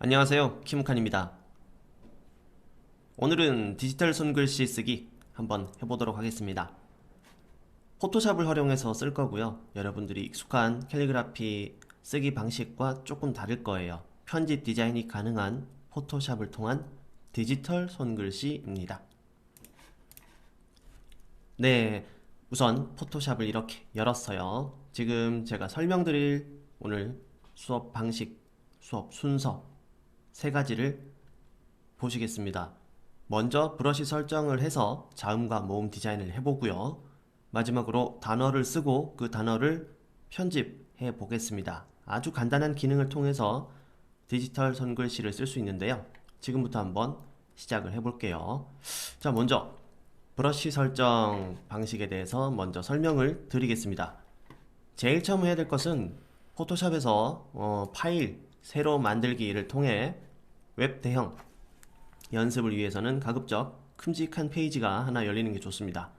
안녕하세요, 키무칸입니다. 오늘은 디지털 손글씨 쓰기 한번 해보도록 하겠습니다. 포토샵을 활용해서 쓸 거고요. 여러분들이 익숙한 캘리그라피 쓰기 방식과 조금 다를 거예요. 편집 디자인이 가능한 포토샵을 통한 디지털 손글씨입니다. 네, 우선 포토샵을 이렇게 열었어요. 지금 제가 설명드릴 오늘 수업 방식, 수업 순서 세 가지를 보시겠습니다. 먼저 브러쉬 설정을 해서 자음과 모음 디자인을 해보고요. 마지막으로 단어를 쓰고 그 단어를 편집해 보겠습니다. 아주 간단한 기능을 통해서 디지털 손글씨를 쓸 수 있는데요. 지금부터 한번 시작을 해볼게요. 자, 먼저 브러쉬 설정 방식에 대해서 먼저 설명을 드리겠습니다. 제일 처음 해야 될 것은 포토샵에서 파일 새로 만들기를 통해 웹 대형 연습을 위해서는 가급적 큼직한 페이지가 하나 열리는 게 좋습니다.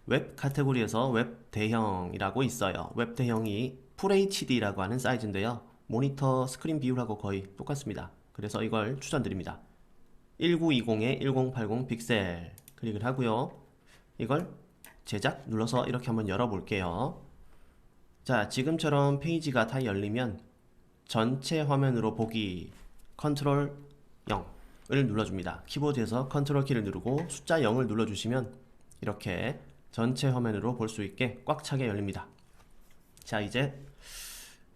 웹 카테고리에서 웹 대형이라고 있어요. 웹 대형이 FHD라고 하는 사이즈인데요. 모니터 스크린 비율하고 거의 똑같습니다. 그래서 이걸 추천드립니다. 1920에 1080 픽셀 클릭을 하고요. 이걸 제작 눌러서 이렇게 한번 열어볼게요. 자, 지금처럼 페이지가 다 열리면 전체 화면으로 보기 컨트롤 0을 눌러줍니다. 키보드에서 컨트롤 키를 누르고 숫자 0을 눌러주시면 이렇게 전체 화면으로 볼 수 있게 꽉 차게 열립니다. 자, 이제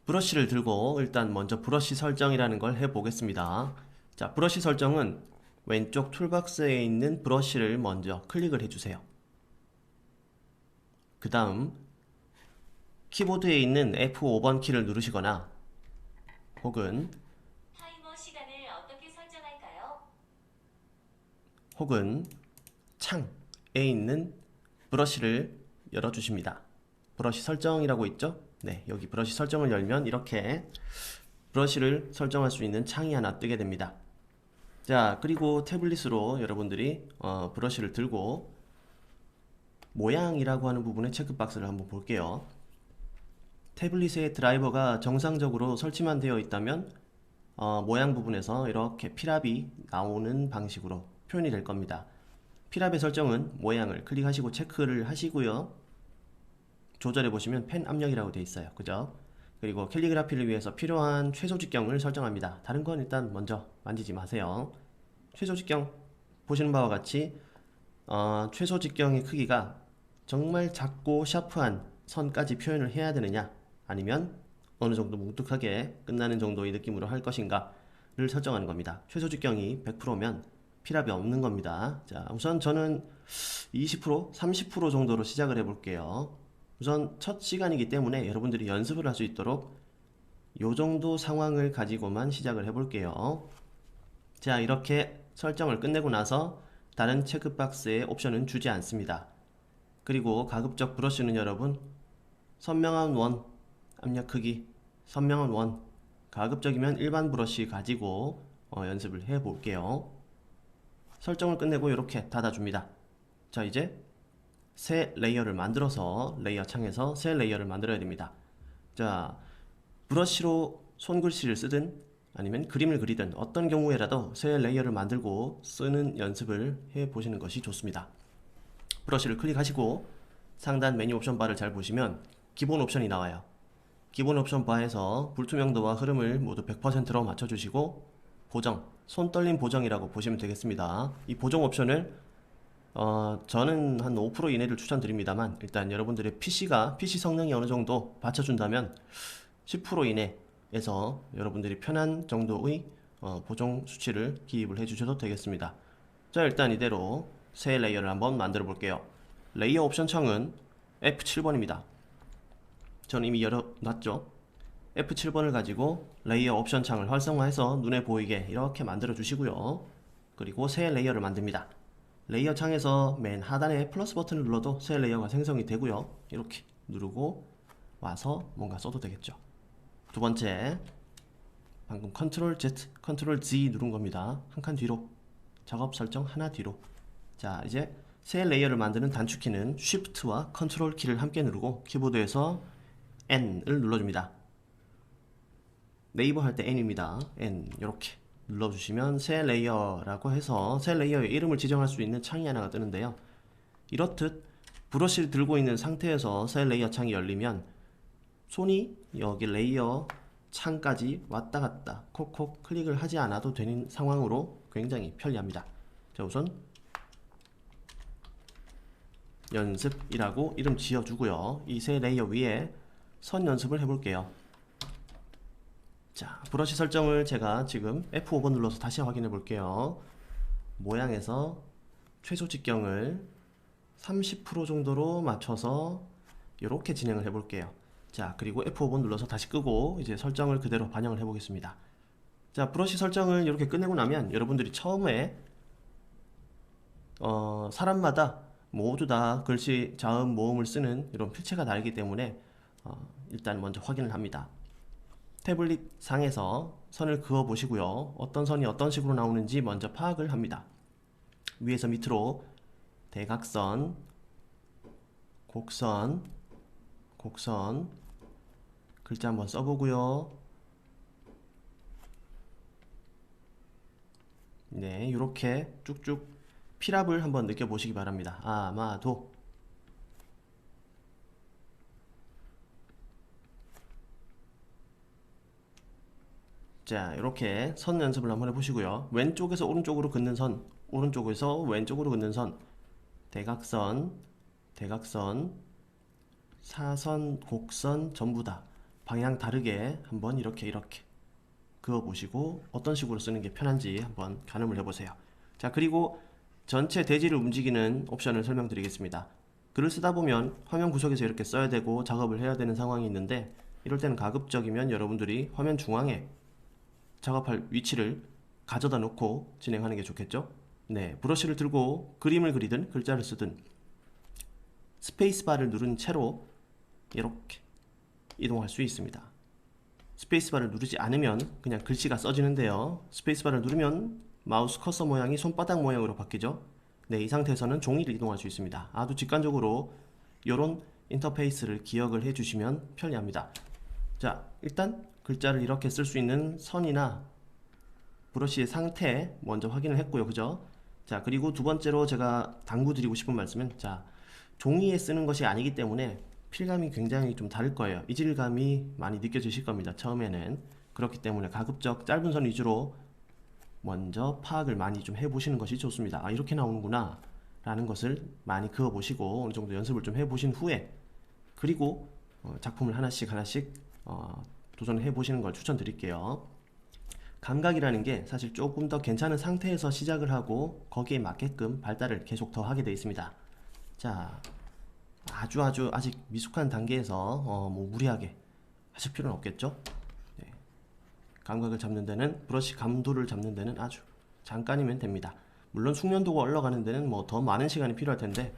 브러쉬를 들고 일단 먼저 브러쉬 설정이라는 걸 해보겠습니다. 자, 브러쉬 설정은 왼쪽 툴박스에 있는 브러쉬를 먼저 클릭을 해주세요. 그 다음 키보드에 있는 F5번 키를 누르시거나 혹은 창에 있는 브러쉬를 열어주십니다. 브러쉬 설정이라고 있죠? 네, 여기 브러쉬 설정을 열면 이렇게 브러쉬를 설정할 수 있는 창이 하나 뜨게 됩니다. 자, 그리고 태블릿으로 여러분들이 브러쉬를 들고 모양이라고 하는 부분의 체크박스를 한번 볼게요. 태블릿의 드라이버가 정상적으로 설치만 되어 있다면 모양 부분에서 이렇게 피랍이 나오는 방식으로 표현이 될 겁니다. 피랍의 설정은 모양을 클릭하시고 체크를 하시고요. 조절해 보시면 펜 압력이라고 되어 있어요. 그죠? 그리고 캘리그라피를 위해서 필요한 최소 직경을 설정합니다. 다른 건 일단 먼저 만지지 마세요. 최소 직경 보시는 바와 같이 최소 직경의 크기가 정말 작고 샤프한 선까지 표현을 해야 되느냐, 아니면 어느 정도 뭉툭하게 끝나는 정도의 느낌으로 할 것인가를 설정하는 겁니다. 최소 직경이 100%면 피랍이 없는 겁니다. 자, 우선 저는 20%, 30% 정도로 시작을 해볼게요. 우선 첫 시간이기 때문에 여러분들이 연습을 할 수 있도록 이 정도 상황을 가지고만 시작을 해볼게요. 자, 이렇게 설정을 끝내고 나서 다른 체크박스에 옵션은 주지 않습니다. 그리고 가급적 브러쉬는 여러분 선명한 원, 압력 크기, 선명한 원, 가급적이면 일반 브러쉬 가지고 연습을 해 볼게요. 설정을 끝내고 이렇게 닫아줍니다. 자, 이제 새 레이어를 만들어서 레이어 창에서 새 레이어를 만들어야 됩니다. 자, 브러쉬로 손글씨를 쓰든 아니면 그림을 그리든 어떤 경우에라도 새 레이어를 만들고 쓰는 연습을 해 보시는 것이 좋습니다. 브러쉬를 클릭하시고 상단 메뉴 옵션 바를 잘 보시면 기본 옵션이 나와요. 기본 옵션 바에서 불투명도와 흐름을 모두 100%로 맞춰주시고 보정, 손떨림 보정이라고 보시면 되겠습니다. 이 보정 옵션을 저는 한 5% 이내를 추천드립니다만, 일단 여러분들의 PC 성능이 어느 정도 받쳐준다면 10% 이내에서 여러분들이 편한 정도의 보정 수치를 기입을 해주셔도 되겠습니다. 자, 일단 이대로 새 레이어를 한번 만들어 볼게요. 레이어 옵션 창은 F7번입니다. 저는 이미 열어놨죠. F7번을 가지고 레이어 옵션 창을 활성화해서 눈에 보이게 이렇게 만들어 주시고요. 그리고 새 레이어를 만듭니다. 레이어 창에서 맨 하단에 플러스 버튼을 눌러도 새 레이어가 생성이 되고요. 이렇게 누르고 와서 뭔가 써도 되겠죠. 두 번째, 방금 컨트롤 Z, 컨트롤 Z 누른 겁니다. 한 칸 뒤로, 작업 설정 하나 뒤로. 자, 이제 새 레이어를 만드는 단축키는 Shift와 컨트롤 키를 함께 누르고 키보드에서 N을 눌러줍니다. 네이버 할 때 N입니다. N 이렇게 눌러주시면 새 레이어라고 해서 새 레이어의 이름을 지정할 수 있는 창이 하나가 뜨는데요. 이렇듯 브러쉬를 들고 있는 상태에서 새 레이어 창이 열리면 손이 여기 레이어 창까지 왔다 갔다 콕콕 클릭을 하지 않아도 되는 상황으로 굉장히 편리합니다. 자, 우선 연습이라고 이름 지어주고요. 이 새 레이어 위에 선 연습을 해볼게요. 자, 브러쉬 설정을 제가 지금 F5번 눌러서 다시 확인해 볼게요. 모양에서 최소 직경을 30% 정도로 맞춰서 이렇게 진행을 해 볼게요. 자, 그리고 F5번 눌러서 다시 끄고 이제 설정을 그대로 반영을 해 보겠습니다. 자, 브러쉬 설정을 이렇게 끝내고 나면 여러분들이 처음에 사람마다 모두 다 글씨, 자음, 모음을 쓰는 이런 필체가 다르기 때문에 일단 먼저 확인을 합니다. 태블릿 상에서 선을 그어 보시고요. 어떤 선이 어떤 식으로 나오는지 먼저 파악을 합니다. 위에서 밑으로 대각선, 곡선, 곡선, 글자 한번 써보고요. 네, 이렇게 쭉쭉 피랍을 한번 느껴보시기 바랍니다. 아마도. 자, 이렇게 선 연습을 한번 해보시고요. 왼쪽에서 오른쪽으로 긋는 선, 오른쪽에서 왼쪽으로 긋는 선, 대각선, 대각선, 사선, 곡선 전부 다 방향 다르게 한번 이렇게 그어보시고 어떤 식으로 쓰는 게 편한지 한번 가늠을 해보세요. 자, 그리고 전체 대지를 움직이는 옵션을 설명드리겠습니다. 글을 쓰다 보면 화면 구석에서 이렇게 써야 되고 작업을 해야 되는 상황이 있는데 이럴 때는 가급적이면 여러분들이 화면 중앙에 작업할 위치를 가져다 놓고 진행하는 게 좋겠죠? 네, 브러쉬를 들고 그림을 그리든 글자를 쓰든 스페이스바를 누른 채로 이렇게 이동할 수 있습니다. 스페이스바를 누르지 않으면 그냥 글씨가 써지는데요. 스페이스바를 누르면 마우스 커서 모양이 손바닥 모양으로 바뀌죠. 네, 이 상태에서는 종이를 이동할 수 있습니다. 아주 직관적으로 이런 인터페이스를 기억을 해주시면 편리합니다. 자, 일단 글자를 이렇게 쓸 수 있는 선이나 브러쉬의 상태 먼저 확인을 했고요. 그죠? 자, 그리고 두 번째로 제가 당부드리고 싶은 말씀은, 자, 종이에 쓰는 것이 아니기 때문에 필감이 굉장히 좀 다를 거예요. 이질감이 많이 느껴지실 겁니다. 처음에는. 그렇기 때문에 가급적 짧은 선 위주로 먼저 파악을 많이 좀 해보시는 것이 좋습니다. 아, 이렇게 나오는구나 라는 것을 많이 그어보시고 어느 정도 연습을 좀 해보신 후에 그리고 작품을 하나씩 도전을 해보시는 걸 추천드릴게요. 감각이라는 게 사실 조금 더 괜찮은 상태에서 시작을 하고 거기에 맞게끔 발달을 계속 더 하게 되어 있습니다. 자, 아주 아직 미숙한 단계에서 뭐 무리하게 하실 필요는 없겠죠. 네. 감각을 잡는 데는 브러쉬 감도를 잡는 데는 아주 잠깐이면 됩니다. 물론 숙련도가 올라가는 데는 뭐 더 많은 시간이 필요할 텐데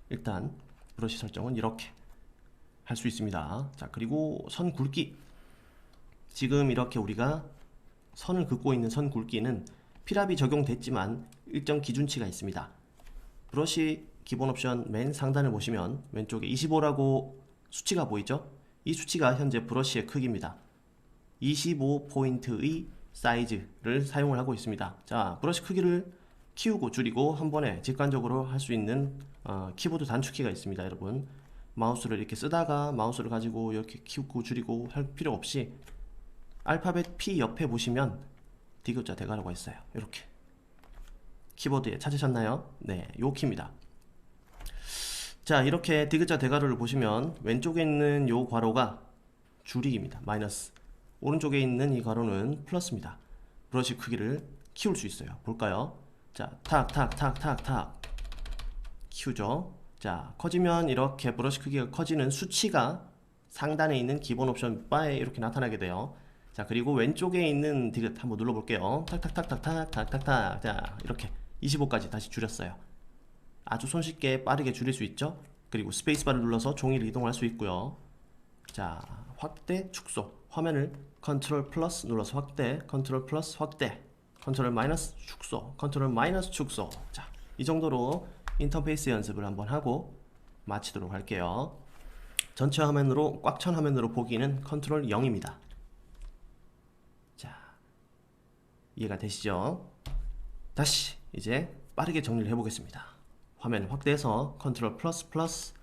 일단 브러쉬 설정은 이렇게 할 수 있습니다. 자, 그리고 선 굵기, 지금 이렇게 우리가 선을 긋고 있는 선 굵기는 피랍이 적용됐지만 일정 기준치가 있습니다. 브러쉬 기본 옵션 맨 상단을 보시면 왼쪽에 25라고 수치가 보이죠? 이 수치가 현재 브러쉬의 크기입니다. 25포인트의 사이즈를 사용을 하고 있습니다. 자, 브러쉬 크기를 키우고 줄이고 한 번에 직관적으로 할 수 있는 키보드 단축키가 있습니다. 여러분, 마우스를 이렇게 쓰다가 마우스를 가지고 이렇게 키우고 줄이고 할 필요 없이 알파벳 P 옆에 보시면 디귿자 대괄호가 있어요. 이렇게 키보드에 찾으셨나요? 네, 요 키입니다. 자, 이렇게 디귿자 대괄호를 보시면 왼쪽에 있는 요 괄호가 줄이기입니다. 마이너스. 오른쪽에 있는 이 괄호는 플러스입니다. 브러쉬 크기를 키울 수 있어요. 볼까요? 자, 탁 키우죠. 자, 커지면 이렇게 브러쉬 크기가 커지는 수치가 상단에 있는 기본 옵션 바에 이렇게 나타나게 돼요. 자, 그리고 왼쪽에 있는 디귿 한번 눌러볼게요. 탁탁탁탁탁탁탁탁. 자, 이렇게 25까지 다시 줄였어요. 아주 손쉽게 빠르게 줄일 수 있죠. 그리고 스페이스바를 눌러서 종이를 이동할 수 있고요. 자, 확대, 축소. 화면을 컨트롤 플러스 눌러서 확대, 컨트롤 플러스 확대, 컨트롤 마이너스 축소, 컨트롤 마이너스 축소. 자, 이 정도로 인터페이스 연습을 한번 하고 마치도록 할게요. 전체 화면으로 꽉 찬 화면으로 보기는 컨트롤 0입니다. 이해가 되시죠? 다시 이제 빠르게 정리를 해보겠습니다. 화면을 확대해서 컨트롤 플러스 플러스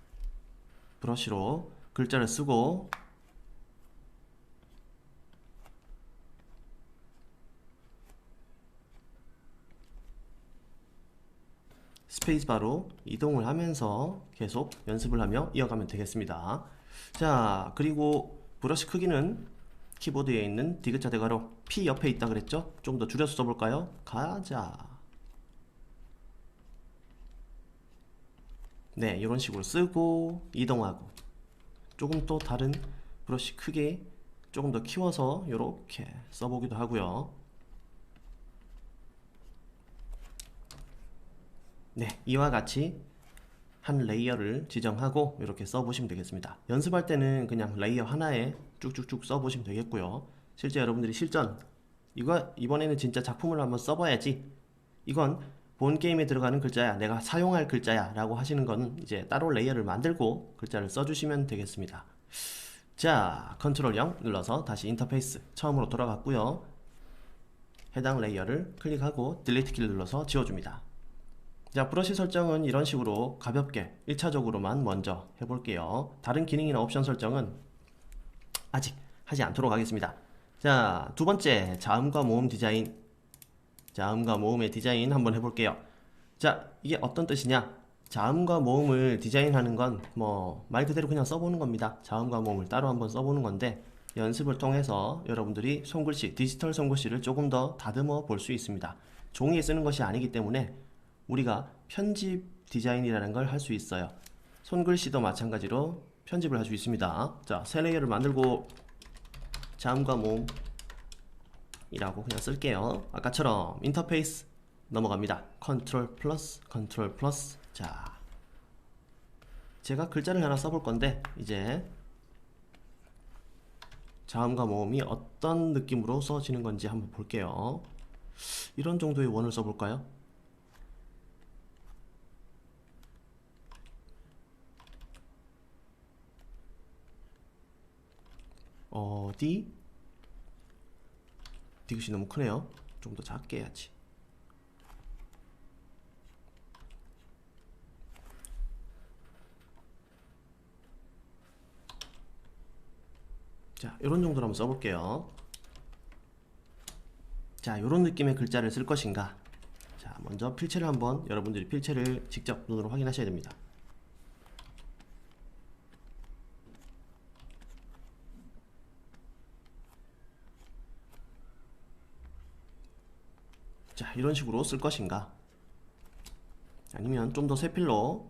브러쉬로 글자를 쓰고 스페이스바로 이동을 하면서 계속 연습을 하며 이어가면 되겠습니다. 자, 그리고 브러쉬 크기는 키보드에 있는 디귿자 대괄호 P 옆에 있다 그랬죠? 좀 더 줄여서 써볼까요? 가자. 네, 이런 식으로 쓰고 이동하고 조금 또 다른 브러쉬 크게 조금 더 키워서 이렇게 써보기도 하고요. 네, 이와 같이 한 레이어를 지정하고 이렇게 써보시면 되겠습니다. 연습할 때는 그냥 레이어 하나에 쭉쭉쭉 써보시면 되겠고요. 실제 여러분들이 실전 이번에는 진짜 작품을 한번 써봐야지, 이건 본 게임에 들어가는 글자야, 내가 사용할 글자야 라고 하시는 건 이제 따로 레이어를 만들고 글자를 써주시면 되겠습니다. 자, 컨트롤 0 눌러서 다시 인터페이스 처음으로 돌아갔고요. 해당 레이어를 클릭하고 딜리트 키를 눌러서 지워줍니다. 자, 브러쉬 설정은 이런 식으로 가볍게 1차적으로만 먼저 해볼게요. 다른 기능이나 옵션 설정은 아직 하지 않도록 하겠습니다. 자, 두 번째, 자음과 모음 디자인. 자음과 모음의 디자인 한번 해볼게요. 자, 이게 어떤 뜻이냐? 자음과 모음을 디자인하는 건 뭐 말 그대로 그냥 써보는 겁니다. 자음과 모음을 따로 한번 써보는 건데, 연습을 통해서 여러분들이 손글씨, 디지털 손글씨를 조금 더 다듬어 볼 수 있습니다. 종이에 쓰는 것이 아니기 때문에 우리가 편집 디자인이라는 걸 할 수 있어요. 손글씨도 마찬가지로 편집을 할 수 있습니다. 자, 새 레이어를 만들고 자음과 모음이라고 그냥 쓸게요. 아까처럼 인터페이스 넘어갑니다. 컨트롤 플러스 컨트롤 플러스. 자, 제가 글자를 하나 써볼 건데 이제 자음과 모음이 어떤 느낌으로 써지는 건지 한번 볼게요. 이런 정도의 원을 써볼까요? 어디? 디귿이 너무 크네요. 좀 더 작게 해야지. 자, 이런 정도로 한번 써볼게요. 자, 이런 느낌의 글자를 쓸 것인가. 자, 먼저 필체를 한번, 여러분들이 필체를 직접 눈으로 확인하셔야 됩니다. 자, 이런 식으로 쓸 것인가, 아니면 좀 더 새 필로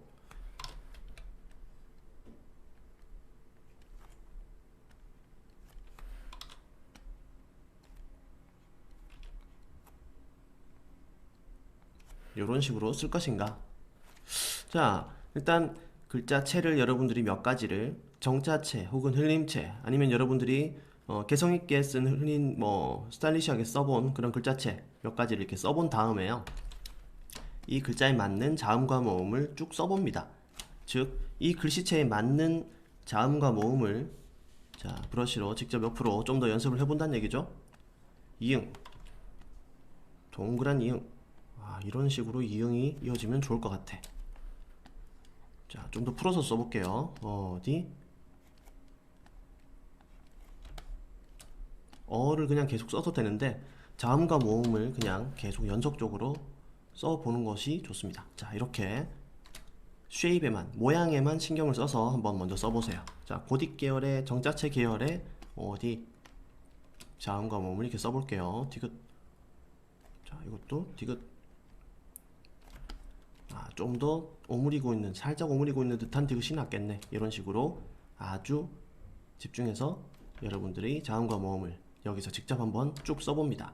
이런 식으로 쓸 것인가. 자, 일단 글자체를 여러분들이 몇 가지를, 정자체 혹은 흘림체, 아니면 여러분들이 개성있게 쓴 흔히 스타일리시하게 써본 그런 글자체 몇 가지를 이렇게 써본 다음에요, 이 글자에 맞는 자음과 모음을 쭉 써봅니다. 즉, 이 글씨체에 맞는 자음과 모음을, 자, 브러쉬로 직접 옆으로 좀 더 연습을 해본다는 얘기죠. 이응, 동그란 이응. 이런 식으로 이응이 이어지면 좋을 것 같아. 자, 좀 더 풀어서 써볼게요. 어디? 어를 그냥 계속 써도 되는데 자음과 모음을 그냥 계속 연속적으로 써보는 것이 좋습니다. 자, 이렇게 쉐입에만, 모양에만 신경을 써서 한번 먼저 써보세요. 자, 고딕 계열의 정자체 계열의 어디? 자음과 모음을 이렇게 써볼게요. 디귿. 자, 이것도 디귿. 좀 더 오므리고 있는, 살짝 오므리고 있는 듯한 디귿이 낫겠네. 이런 식으로 아주 집중해서 여러분들이 자음과 모음을 여기서 직접 한번 쭉 써봅니다.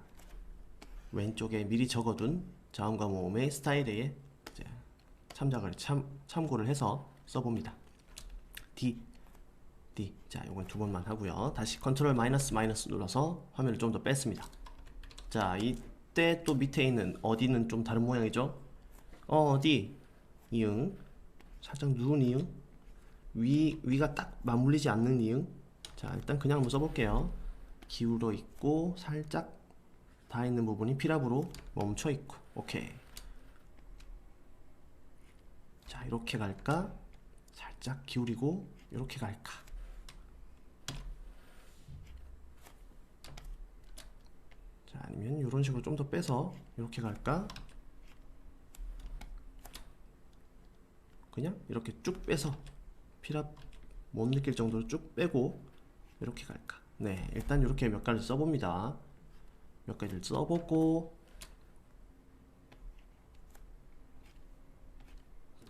왼쪽에 미리 적어둔 자음과 모음의 스타일에 이제 참고를 해서 써봅니다. D. 자, 이건 두 번만 하고요. 다시 컨트롤 마이너스 눌러서 화면을 좀 더 뺐습니다. 자, 이때 또 밑에 있는 어디는 좀 다른 모양이죠. 어디, 이응, 살짝 누운 이응, 위가 딱 맞물리지 않는 이응. 자, 일단 그냥 한번 써볼게요. 기울어 있고 살짝 다 있는 부분이 피랍으로 멈춰 있고. 오케이. 자, 이렇게 갈까? 살짝 기울이고 이렇게 갈까? 자, 아니면 이런 식으로 좀 더 빼서 이렇게 갈까? 그냥 이렇게 쭉 빼서 피랍 못 느낄 정도로 쭉 빼고 이렇게 갈까? 네, 일단 이렇게 몇 가지 써봅니다. 몇 가지를 써보고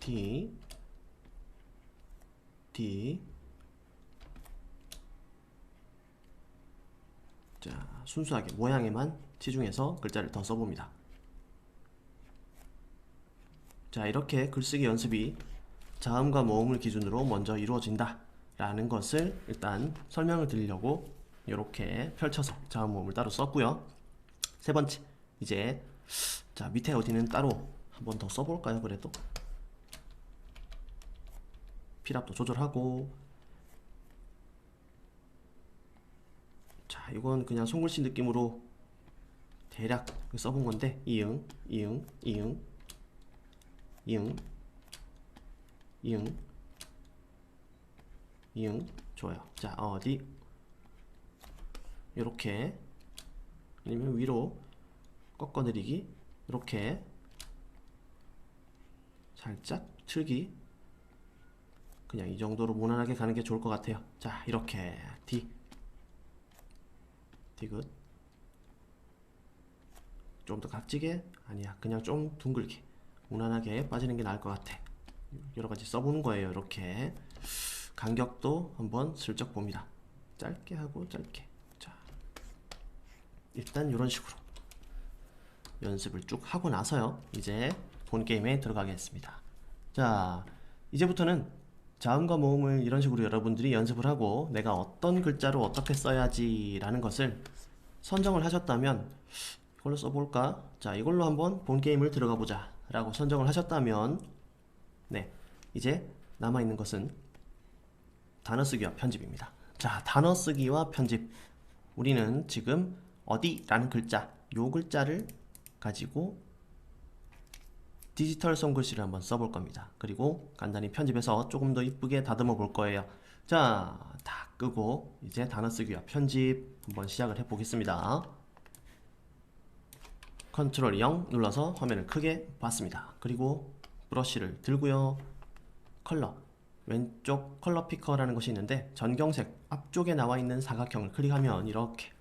D 자, 순수하게 모양에만 치중해서 글자를 더 써봅니다. 자, 이렇게 글쓰기 연습이 자음과 모음을 기준으로 먼저 이루어진다 라는 것을 일단 설명을 드리려고 이렇게 펼쳐서 자음 모음을 따로 썼고요. 세 번째, 이제 자, 밑에 어디는 따로 한 번 더 써볼까요? 그래도 피랍도 조절하고. 자, 이건 그냥 손글씨 느낌으로 대략 써본 건데, 이응, 이응, 이응, 이응, 이응, 이응. 좋아요. 자, 어디 이렇게, 아니면 위로 꺾어내리기, 이렇게 살짝 틀기, 그냥 이 정도로 무난하게 가는 게 좋을 것 같아요. 자, 이렇게 디귿. 좀 더 각지게? 아니야, 그냥 좀 둥글게 무난하게 빠지는 게 나을 것 같아. 여러가지 써보는 거예요. 이렇게 간격도 한번 슬쩍 봅니다. 짧게 하고 짧게. 자, 일단 이런 식으로 연습을 쭉 하고 나서요, 이제 본 게임에 들어가겠습니다. 자, 이제부터는 자음과 모음을 이런 식으로 여러분들이 연습을 하고 내가 어떤 글자로 어떻게 써야지 라는 것을 선정을 하셨다면, 이걸로 써볼까? 자, 이걸로 한번 본 게임을 들어가 보자 라고 선정을 하셨다면, 네, 이제 남아있는 것은 단어 쓰기와 편집입니다. 자, 단어 쓰기와 편집. 우리는 지금 어디라는 글자, 요 글자를 가지고 디지털 손글씨를 한번 써볼 겁니다. 그리고 간단히 편집해서 조금 더 이쁘게 다듬어 볼 거예요. 자, 다 끄고 이제 단어 쓰기와 편집 한번 시작을 해 보겠습니다. 컨트롤 0 눌러서 화면을 크게 봤습니다. 그리고 브러쉬를 들고요. 컬러, 왼쪽 컬러 피커라는 것이 있는데 전경색 앞쪽에 나와 있는 사각형을 클릭하면 이렇게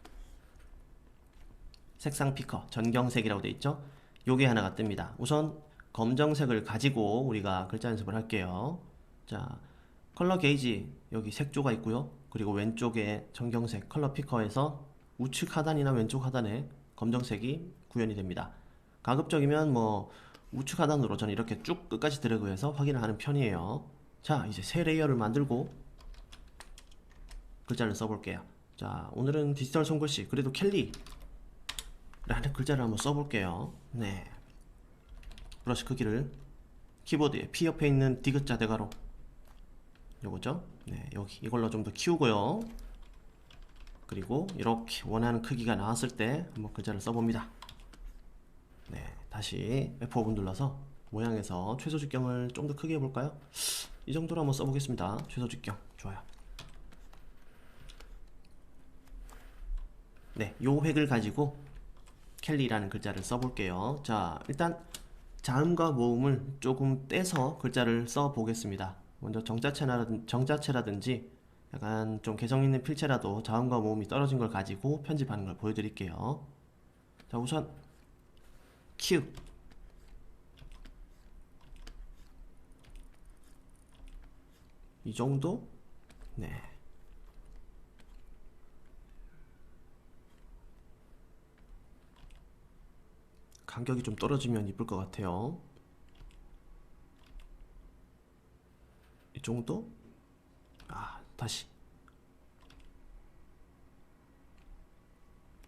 색상 피커 전경색이라고 되어 있죠. 요게 하나가 뜹니다. 우선 검정색을 가지고 우리가 글자 연습을 할게요. 자, 컬러 게이지 여기 색조가 있고요. 그리고 왼쪽에 전경색 컬러 피커에서 우측 하단이나 왼쪽 하단에 검정색이 구현이 됩니다. 가급적이면 뭐 우측 하단으로 저는 이렇게 쭉 끝까지 드래그해서 확인을 하는 편이에요. 자, 이제 새 레이어를 만들고 글자를 써볼게요. 자, 오늘은 디지털 손글씨, 그래도 켈리 라는 글자를 한번 써볼게요. 네, 브러쉬 크기를 키보드에 P 옆에 있는 디귿자 대괄호 요거죠. 네, 여기 이걸로 좀 더 키우고요. 그리고 이렇게 원하는 크기가 나왔을 때 한번 글자를 써봅니다. 네, 다시 F5분 눌러서 모양에서 최소 직경을 좀 더 크게 해볼까요? 이 정도로 한번 써보겠습니다. 최소 직경. 좋아요. 네, 요 획을 가지고 켈리라는 글자를 써볼게요. 자, 일단 자음과 모음을 조금 떼서 글자를 써보겠습니다. 먼저 정자체라든지 약간 좀 개성 있는 필체라도 자음과 모음이 떨어진 걸 가지고 편집하는 걸 보여드릴게요. 자, 우선 Q, 이 정도? 네, 간격이 좀 떨어지면 이쁠 것 같아요. 이 정도? 아, 다시.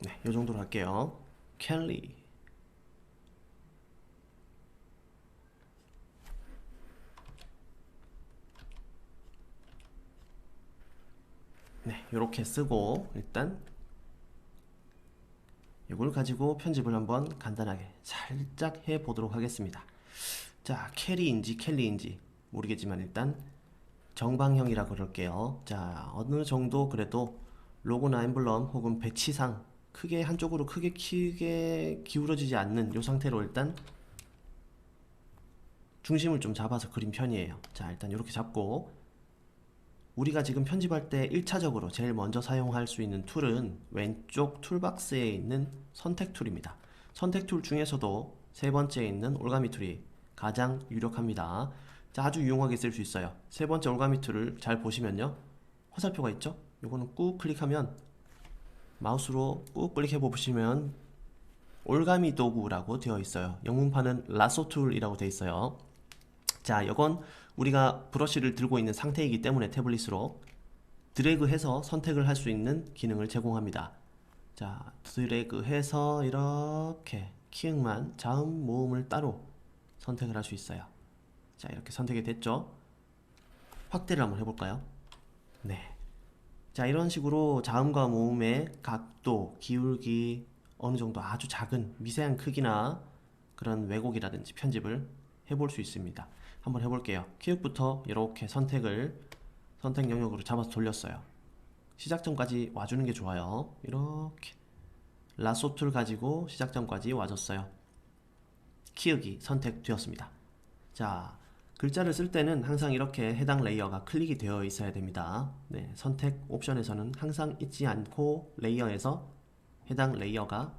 네, 이 정도로 할게요. 켈리. 네, 이렇게 쓰고 일단 이걸 가지고 편집을 한번 간단하게 살짝 해 보도록 하겠습니다. 자, 캐리인지 캘리인지 모르겠지만 일단 정방형이라 그럴게요. 자, 어느 정도 그래도 로고나 엠블럼 혹은 배치상 크게 한쪽으로 크게 기울어지지 않는 이 상태로 일단 중심을 좀 잡아서 그린 편이에요. 자, 일단 이렇게 잡고 우리가 지금 편집할 때 1차적으로 제일 먼저 사용할 수 있는 툴은 왼쪽 툴박스에 있는 선택 툴입니다. 선택 툴 중에서도 세 번째에 있는 올가미 툴이 가장 유력합니다. 자, 아주 유용하게 쓸 수 있어요. 세 번째 올가미 툴을 잘 보시면요, 화살표가 있죠? 요거는 꾹 클릭하면, 마우스로 꾹 클릭해 보시면 올가미 도구라고 되어 있어요. 영문판은 라소 툴이라고 되어 있어요. 자, 이건 우리가 브러쉬를 들고 있는 상태이기 때문에 태블릿으로 드래그해서 선택을 할 수 있는 기능을 제공합니다. 자, 드래그해서 이렇게 키읔만 자음 모음을 따로 선택을 할 수 있어요. 자, 이렇게 선택이 됐죠? 확대를 한번 해볼까요? 네. 자, 이런 식으로 자음과 모음의 각도, 기울기, 어느 정도 아주 작은 미세한 크기나 그런 왜곡이라든지 편집을 해볼 수 있습니다. 한번 해볼게요. 키읔부터 이렇게 선택 영역으로 잡아서 돌렸어요. 시작점까지 와주는 게 좋아요. 이렇게 라소 툴 가지고 시작점까지 와줬어요. 키읔이 선택되었습니다. 자, 글자를 쓸 때는 항상 이렇게 해당 레이어가 클릭이 되어 있어야 됩니다. 네, 선택 옵션에서는 항상 잊지 않고 레이어에서 해당 레이어가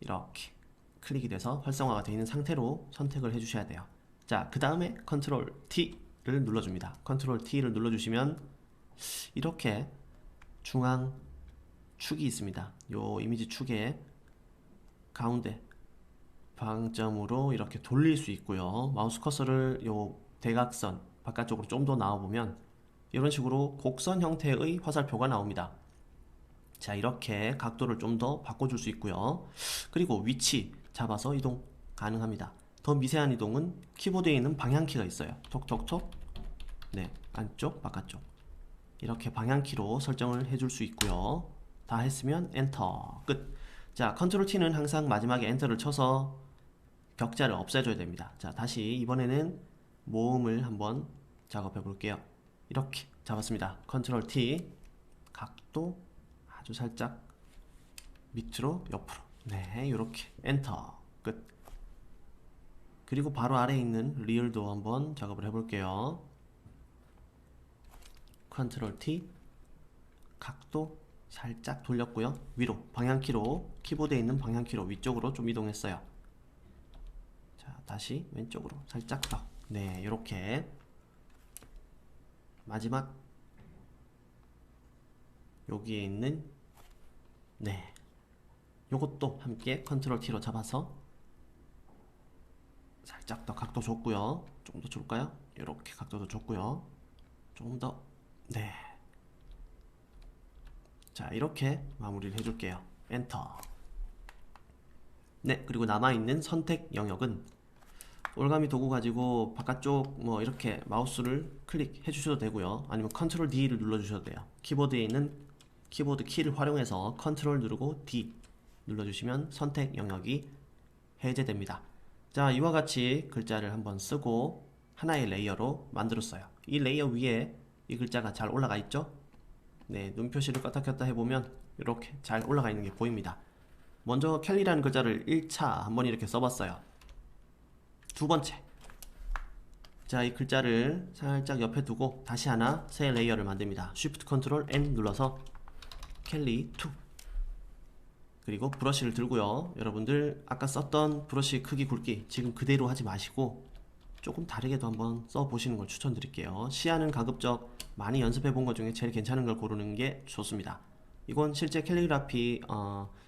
이렇게 클릭이 돼서 활성화가 되어 있는 상태로 선택을 해주셔야 돼요. 자, 그 다음에 컨트롤 T를 눌러줍니다. 컨트롤 T를 눌러주시면 이렇게 중앙 축이 있습니다. 요 이미지 축의 가운데 방점으로 이렇게 돌릴 수 있고요. 마우스 커서를 요 대각선 바깥쪽으로 좀 더 나와보면 이런 식으로 곡선 형태의 화살표가 나옵니다. 자, 이렇게 각도를 좀 더 바꿔줄 수 있고요. 그리고 위치 잡아서 이동 가능합니다. 더 미세한 이동은 키보드에 있는 방향키가 있어요. 톡톡톡. 네, 안쪽 바깥쪽 이렇게 방향키로 설정을 해줄 수 있고요. 다 했으면 엔터 끝. 자, 컨트롤 T는 항상 마지막에 엔터를 쳐서 격자를 없애줘야 됩니다. 자, 다시 이번에는 모음을 한번 작업해 볼게요. 이렇게 잡았습니다. 컨트롤 T, 각도 아주 살짝 밑으로 옆으로. 네, 이렇게 엔터 끝. 그리고 바로 아래에 있는 리얼도 한번 작업을 해볼게요. 컨트롤 T, 각도 살짝 돌렸고요. 위로 방향키로, 키보드에 있는 방향키로 위쪽으로 좀 이동했어요. 자, 다시 왼쪽으로 살짝 더. 네, 이렇게 마지막 여기에 있는, 네, 요것도 함께 컨트롤 T로 잡아서 살짝 더 각도 줬고요. 좀 더 줄까요? 이렇게 각도도 줬고요. 좀 더. 네. 자, 이렇게 마무리를 해줄게요. 엔터. 네, 그리고 남아있는 선택 영역은 올가미 도구 가지고 바깥쪽 뭐 이렇게 마우스를 클릭해 주셔도 되고요. 아니면 컨트롤 D를 눌러 주셔도 돼요. 키보드에 있는 키보드 키를 활용해서 컨트롤 누르고 D 눌러 주시면 선택 영역이 해제됩니다. 자, 이와 같이 글자를 한번 쓰고 하나의 레이어로 만들었어요. 이 레이어 위에 이 글자가 잘 올라가 있죠? 네, 눈 표시를 껐다 켰다 해보면 이렇게 잘 올라가 있는 게 보입니다. 먼저 캘리라는 글자를 1차 한번 이렇게 써봤어요. 두 번째, 자, 이 글자를 살짝 옆에 두고 다시 하나 새 레이어를 만듭니다. Shift Ctrl N 눌러서 캘리 2. 그리고 브러쉬를 들고요. 여러분들 아까 썼던 브러쉬 크기 굵기 지금 그대로 하지 마시고 조금 다르게도 한번 써보시는 걸 추천드릴게요. 시야는 가급적 많이 연습해 본 것 중에 제일 괜찮은 걸 고르는 게 좋습니다. 이건 실제 캘리그라피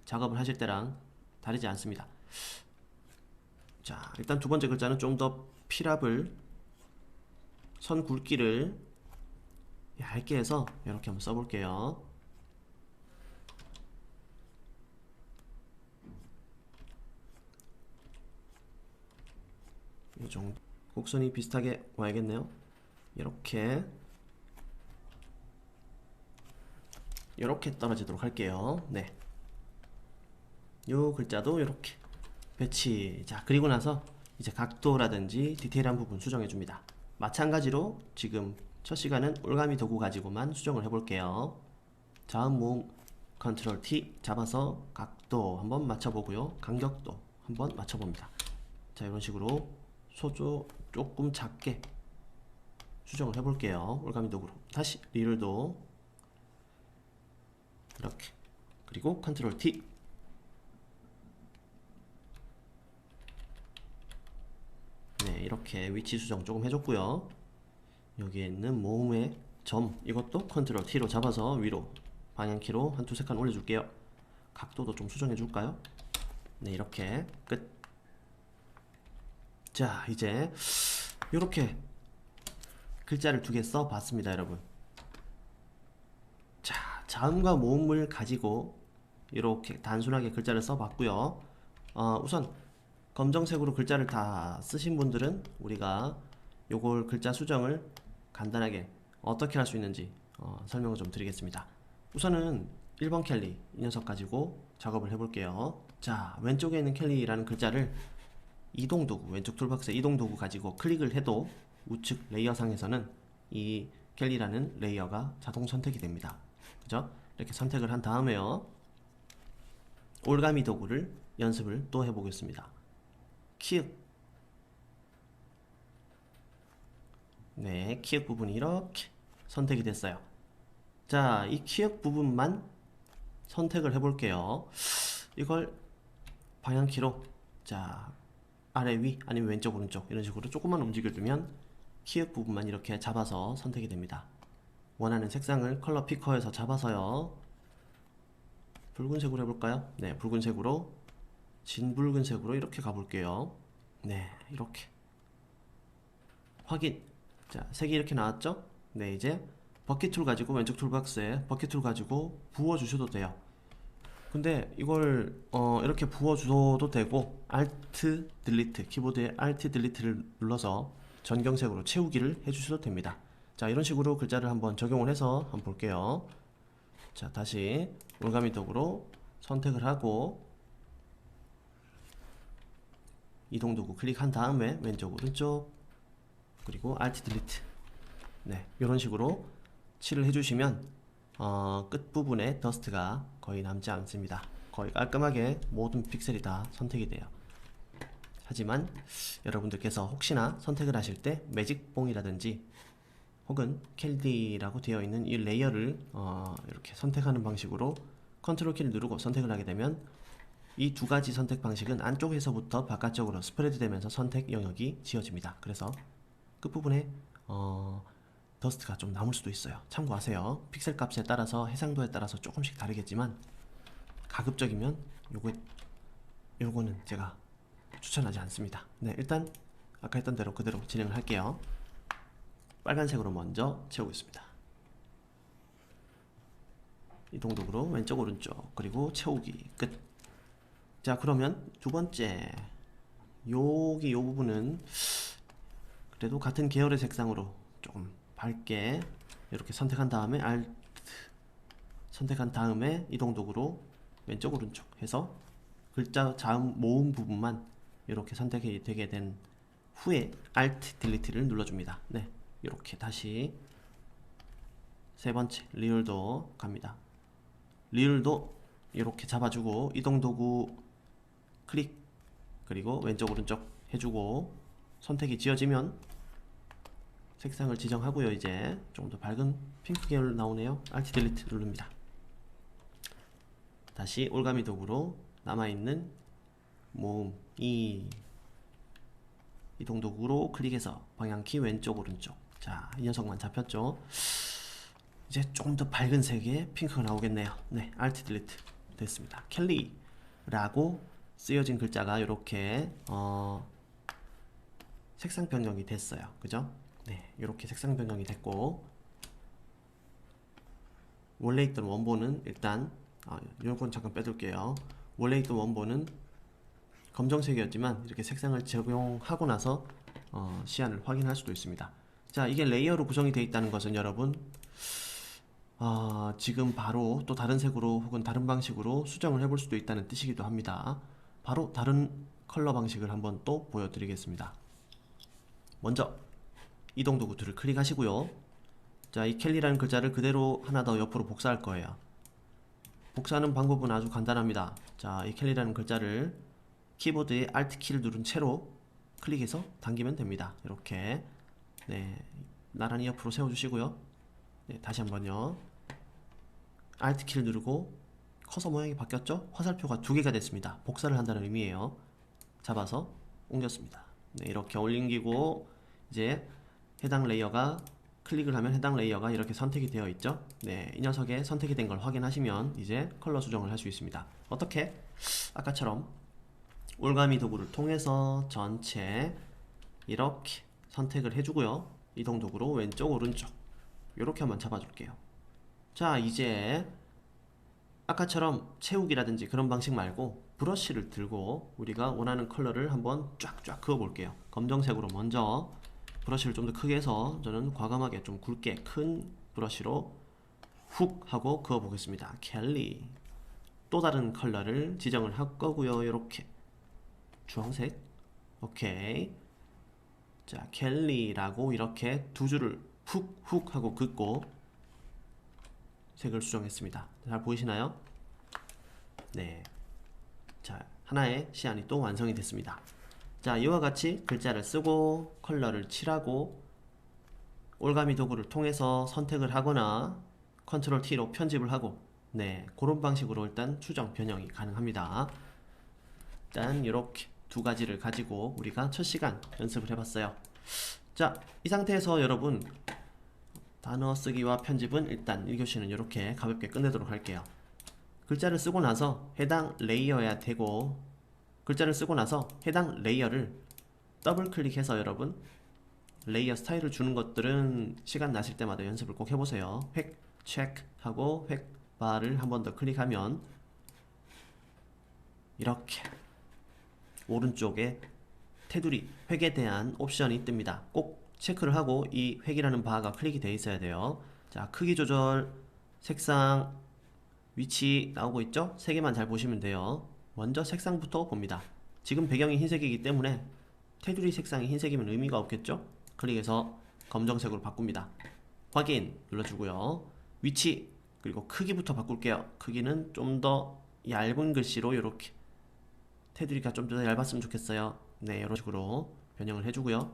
작업을 하실 때랑 다르지 않습니다. 자, 일단 두 번째 글자는 좀 더 필압을, 선 굵기를 얇게 해서 이렇게 한번 써볼게요. 이 정도 곡선이 비슷하게 와야겠네요. 이렇게 떨어지도록 할게요. 네. 요 글자도 이렇게 배치. 자, 그리고 나서 이제 각도라든지 디테일한 부분 수정해 줍니다. 마찬가지로 지금 첫 시간은 올가미 도구 가지고만 수정을 해 볼게요. 자음 모음 컨트롤 T 잡아서 각도 한번 맞춰보고요. 간격도 한번 맞춰봅니다. 자, 이런 식으로 소조 조금 작게 수정을 해볼게요. 올가미 도구로 다시 리을도 이렇게, 그리고 컨트롤 T. 네, 이렇게 위치 수정 조금 해줬고요. 여기에 있는 모음의 점, 이것도 컨트롤 T로 잡아서 위로 방향키로 한 두세 칸 올려줄게요. 각도도 좀 수정해줄까요? 네, 이렇게 끝. 자, 이제 이렇게 글자를 두 개 써봤습니다, 여러분. 자, 자음과 모음을 가지고 이렇게 단순하게 글자를 써봤고요. 우선 검정색으로 글자를 다 쓰신 분들은 우리가 요걸 글자 수정을 간단하게 어떻게 할 수 있는지 설명을 좀 드리겠습니다. 우선은 1번 캘리 이 녀석 가지고 작업을 해볼게요. 자, 왼쪽에 있는 캘리라는 글자를 이동도구, 왼쪽 툴박스에 이동도구 가지고 클릭을 해도 우측 레이어상에서는 이 캘리라는 레이어가 자동 선택이 됩니다. 그죠? 이렇게 선택을 한 다음에요, 올가미 도구를 연습을 또 해보겠습니다. 키읔. 네, 키읔 부분이 이렇게 선택이 됐어요. 자, 이 키읔 부분만 선택을 해볼게요. 이걸 방향키로, 자, 아래 위 아니면 왼쪽 오른쪽 이런 식으로 조금만 움직여주면 키읔 부분만 이렇게 잡아서 선택이 됩니다. 원하는 색상을 컬러 피커에서 잡아서요, 붉은색으로 해볼까요? 네, 붉은색으로, 진붉은색으로 이렇게 가볼게요. 네, 이렇게 확인. 자, 색이 이렇게 나왔죠? 네, 이제 버킷 툴 가지고 왼쪽 툴박스에 버킷 툴 가지고 부어주셔도 돼요. 근데 이걸 이렇게 부어줘도 되고, Alt 딜리트, 키보드에 Alt 딜리트를 눌러서 전경색으로 채우기를 해주셔도 됩니다. 자, 이런 식으로 글자를 한번 적용을 해서 한번 볼게요. 자, 다시 올가미 도구로 선택을 하고 이동 도구 클릭한 다음에 왼쪽 오른쪽, 그리고 Alt 딜리트. 네, 이런 식으로 칠을 해주시면 끝부분에 더스트가 거의 남지 않습니다. 거의 깔끔하게 모든 픽셀이 다 선택이 돼요. 하지만 여러분들께서 혹시나 선택을 하실 때 매직봉이라든지 혹은 캘디라고 되어 있는 이 레이어를 이렇게 선택하는 방식으로 컨트롤 키를 누르고 선택을 하게 되면 이 두 가지 선택 방식은 안쪽에서부터 바깥쪽으로 스프레드 되면서 선택 영역이 지어집니다. 그래서 끝부분에 더스트가 좀 남을 수도 있어요. 참고하세요. 픽셀 값에 따라서 해상도에 따라서 조금씩 다르겠지만 가급적이면 요거는 제가 추천하지 않습니다. 네, 일단 아까 했던 대로 그대로 진행을 할게요. 빨간색으로 먼저 채우겠습니다. 이동도구로 왼쪽 오른쪽, 그리고 채우기 끝. 자, 그러면 두 번째 여기 요 부분은 그래도 같은 계열의 색상으로 조금 밝게 이렇게 선택한 다음에 Alt 선택한 다음에 이동도구로 왼쪽 오른쪽 해서 글자 자음 모음 부분만 이렇게 선택이 되게 된 후에 Alt 딜리트를 눌러줍니다. 네, 이렇게 다시 세 번째 리을도 갑니다. 리을도 이렇게 잡아주고 이동도구 클릭, 그리고 왼쪽 오른쪽 해주고 선택이 지어지면 색상을 지정하고요. 이제 좀 더 밝은 핑크 계열 나오네요. Alt 딜리트 누릅니다. 다시 올가미 도구로 남아있는 모음 이동도구로 클릭해서 방향키 왼쪽 오른쪽. 자, 이 녀석만 잡혔죠. 이제 조금 더 밝은 색의 핑크가 나오겠네요. 네, Alt 딜리트 됐습니다. 켈리라고 쓰여진 글자가 이렇게 색상 변경이 됐어요. 그죠? 네, 이렇게 색상 변경이 됐고, 원래 있던 원본은 일단 요건 잠깐 빼둘게요. 원래 있던 원본은 검정색이었지만 이렇게 색상을 적용하고 나서 시안을 확인할 수도 있습니다. 자, 이게 레이어로 구성이 되어 있다는 것은 여러분 지금 바로 또 다른 색으로 혹은 다른 방식으로 수정을 해볼 수도 있다는 뜻이기도 합니다. 바로 다른 컬러 방식을 한번 또 보여드리겠습니다. 먼저 이동 도구 툴을 클릭하시고요. 자, 이 켈리라는 글자를 그대로 하나 더 옆으로 복사할 거예요. 복사하는 방법은 아주 간단합니다. 자, 이 켈리라는 글자를 키보드의 Alt 키를 누른 채로 클릭해서 당기면 됩니다. 이렇게 네, 나란히 옆으로 세워주시고요. 네, 다시 한번요. Alt 키를 누르고 커서 모양이 바뀌었죠? 화살표가 두 개가 됐습니다. 복사를 한다는 의미예요. 잡아서 옮겼습니다. 네, 이렇게 올리고 이제 해당 레이어가 클릭을 하면 해당 레이어가 이렇게 선택이 되어 있죠. 네, 이 녀석에 선택이 된 걸 확인하시면 이제 컬러 수정을 할 수 있습니다. 어떻게? 아까처럼 올가미 도구를 통해서 전체 이렇게 선택을 해주고요. 이동 도구로 왼쪽 오른쪽 이렇게 한번 잡아줄게요. 자, 이제 아까처럼 채우기라든지 그런 방식 말고 브러쉬를 들고 우리가 원하는 컬러를 한번 쫙쫙 그어 볼게요. 검정색으로 먼저 브러쉬를 좀 더 크게 해서 저는 과감하게 좀 굵게 큰 브러쉬로 훅 하고 그어 보겠습니다. 켈리. 또 다른 컬러를 지정을 할 거고요. 이렇게 주황색. 오케이. 자, 켈리라고 이렇게 두 줄을 훅 하고 긋고 색을 수정했습니다. 잘 보이시나요? 네. 자, 하나의 시안이 또 완성이 됐습니다. 자, 이와 같이 글자를 쓰고 컬러를 칠하고 올가미 도구를 통해서 선택을 하거나 컨트롤 T로 편집을 하고 네, 그런 방식으로 일단 수정 변형이 가능합니다. 일단 이렇게 두 가지를 가지고 우리가 첫 시간 연습을 해봤어요. 자, 이 상태에서 여러분 단어 쓰기와 편집은 일단 1교시는 이렇게 가볍게 끝내도록 할게요. 글자를 쓰고 나서 해당 레이어야 되고 글자를 쓰고 나서 해당 레이어를 더블 클릭해서 여러분 레이어 스타일을 주는 것들은 시간 나실 때마다 연습을 꼭 해보세요. 획, 체크 하고 획 바를 한 번 더 클릭하면 이렇게 오른쪽에 테두리 획에 대한 옵션이 뜹니다. 꼭 체크를 하고 이 획이라는 바가 클릭이 되어 있어야 돼요. 자, 크기 조절, 색상, 위치 나오고 있죠? 세 개만 잘 보시면 돼요. 먼저 색상부터 봅니다. 지금 배경이 흰색이기 때문에 테두리 색상이 흰색이면 의미가 없겠죠? 클릭해서 검정색으로 바꿉니다. 확인 눌러주고요. 위치 그리고 크기부터 바꿀게요. 크기는 좀 더 얇은 글씨로 이렇게 테두리가 좀 더 얇았으면 좋겠어요. 네, 이런 식으로 변형을 해주고요.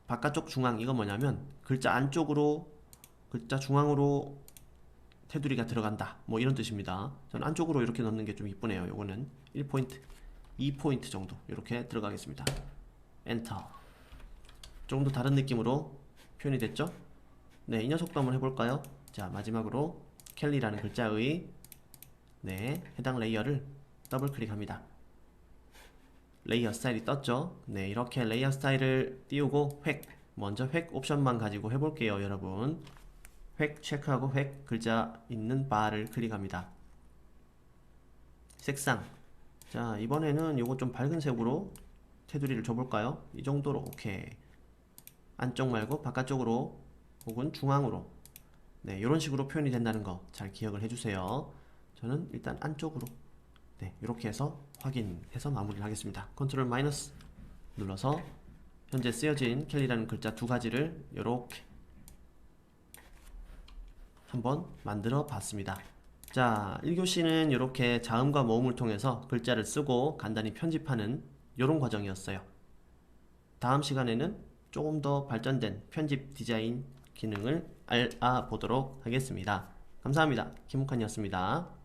바깥쪽 중앙 이건 뭐냐면 글자 안쪽으로 글자 중앙으로 테두리가 들어간다 뭐 이런 뜻입니다. 저는 안쪽으로 이렇게 넣는 게 좀 이쁘네요. 요거는 1포인트 2포인트 정도 이렇게 들어가겠습니다. 엔터. 조금 더 다른 느낌으로 표현이 됐죠? 네, 이 녀석도 한번 해볼까요? 자, 마지막으로 켈리라는 글자의 네, 해당 레이어를 더블 클릭합니다. 레이어 스타일이 떴죠? 네, 이렇게 레이어 스타일을 띄우고 획 먼저 획 옵션만 가지고 해볼게요. 여러분 획 체크하고 획 글자 있는 바를 클릭합니다. 색상 자, 이번에는 요거 좀 밝은 색으로 테두리를 줘볼까요? 이 정도로 오케이. 안쪽 말고 바깥쪽으로 혹은 중앙으로 네, 이런 식으로 표현이 된다는 거 잘 기억을 해주세요. 저는 일단 안쪽으로 네, 이렇게 해서 확인해서 마무리를 하겠습니다. 컨트롤 마이너스 눌러서 현재 쓰여진 켈리라는 글자 두 가지를 이렇게 한번 만들어 봤습니다. 자, 1교시는 이렇게 자음과 모음을 통해서 글자를 쓰고 간단히 편집하는 이런 과정이었어요. 다음 시간에는 조금 더 발전된 편집 디자인 기능을 알아보도록 하겠습니다. 감사합니다. 김욱환이었습니다.